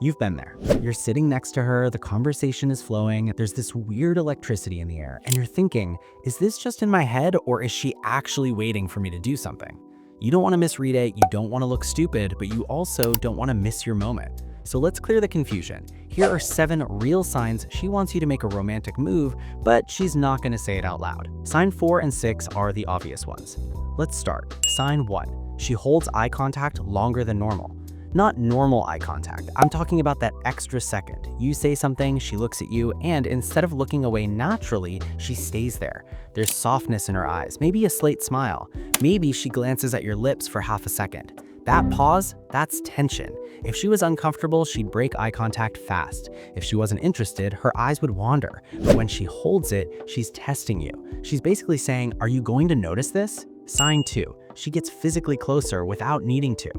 You've been there. You're sitting next to her, the conversation is flowing, there's this weird electricity in the air, and you're thinking, is this just in my head or is she actually waiting for me to do something? You don't want to misread it, you don't want to look stupid, but you also don't want to miss your moment. So let's clear the confusion. Here are 7 real signs she wants you to make a romantic move, but she's not going to say it out loud. Sign 4 and 6 are the obvious ones. Let's start. Sign 1. She holds eye contact longer than normal. Not normal eye contact, I'm talking about that extra second. You say something, she looks at you, and instead of looking away naturally, she stays there. There's softness in her eyes, maybe a slight smile. Maybe she glances at your lips for half a second. That pause, that's tension. If she was uncomfortable, she'd break eye contact fast. If she wasn't interested, her eyes would wander. But when she holds it, she's testing you. She's basically saying, are you going to notice this? Sign 2. She gets physically closer without needing to.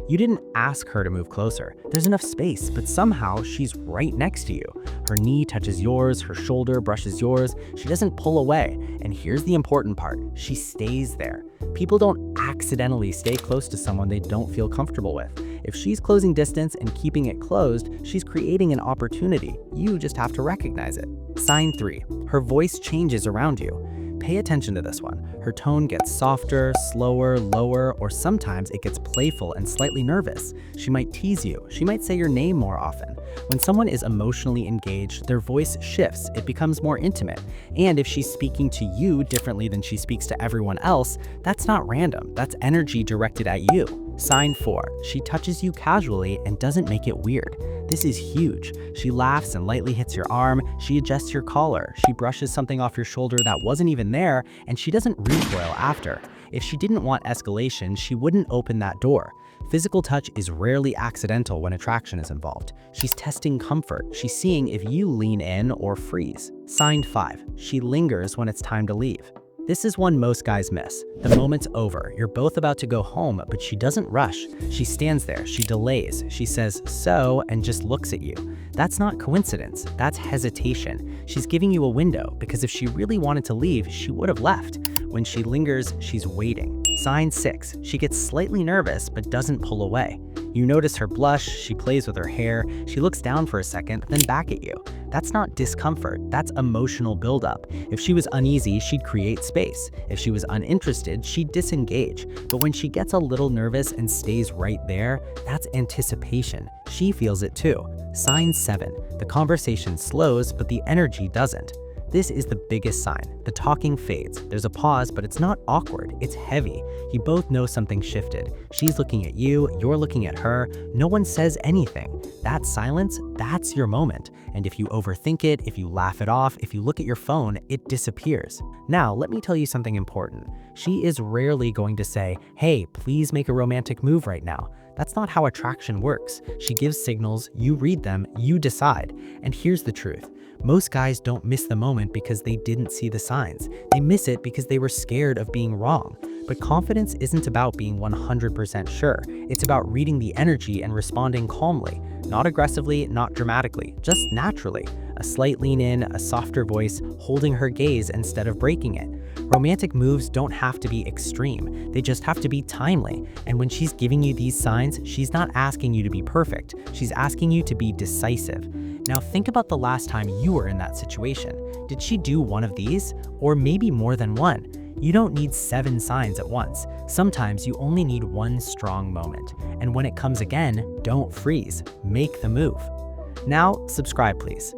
You didn't ask her to move closer. There's enough space, but somehow she's right next to you. Her knee touches yours, her shoulder brushes yours. She doesn't pull away. And here's the important part. She stays there. People don't accidentally stay close to someone they don't feel comfortable with. If she's closing distance and keeping it closed, she's creating an opportunity. You just have to recognize it. Sign 3. Her voice changes around you. Pay attention to this one. Her tone gets softer, slower, lower, or sometimes it gets playful and slightly nervous. She might tease you. She might say your name more often. When someone is emotionally engaged, their voice shifts. It becomes more intimate. And if she's speaking to you differently than she speaks to everyone else, that's not random. That's energy directed at you. Sign 4. She touches you casually and doesn't make it weird. This is huge. She laughs and lightly hits your arm, she adjusts your collar, she brushes something off your shoulder that wasn't even there, and she doesn't recoil after. If she didn't want escalation, she wouldn't open that door. Physical touch is rarely accidental when attraction is involved. She's testing comfort. She's seeing if you lean in or freeze. Sign 5. She lingers when it's time to leave. This is one most guys miss. The moment's over. You're both about to go home, but she doesn't rush. She stands there, she delays, she says, so, and just looks at you. That's not coincidence, that's hesitation. She's giving you a window, because if she really wanted to leave, she would have left. When she lingers, she's waiting. Sign 6. She gets slightly nervous, but doesn't pull away. You notice her blush, she plays with her hair, she looks down for a second, then back at you. That's not discomfort, that's emotional buildup. If she was uneasy, she'd create space. If she was uninterested, she'd disengage. But when she gets a little nervous and stays right there, that's anticipation. She feels it too. Sign 7. The conversation slows, but the energy doesn't. This is the biggest sign. The talking fades. There's a pause, but it's not awkward, it's heavy. You both know something shifted. She's looking at you, you're looking at her, no one says anything. That silence, that's your moment. And if you overthink it, if you laugh it off, if you look at your phone, it disappears. Now, let me tell you something important. She is rarely going to say, hey, please make a romantic move right now. That's not how attraction works. She gives signals, you read them, you decide. And here's the truth. Most guys don't miss the moment because they didn't see the signs. They miss it because they were scared of being wrong. But confidence isn't about being 100% sure. It's about reading the energy and responding calmly. Not aggressively, not dramatically, just naturally. A slight lean in, a softer voice, holding her gaze instead of breaking it. Romantic moves don't have to be extreme. They just have to be timely. And when she's giving you these signs, she's not asking you to be perfect. She's asking you to be decisive. Now think about the last time you were in that situation. Did she do one of these? Or maybe more than one? You don't need 7 signs at once. Sometimes you only need one strong moment. And when it comes again, don't freeze. Make the move. Now, subscribe please.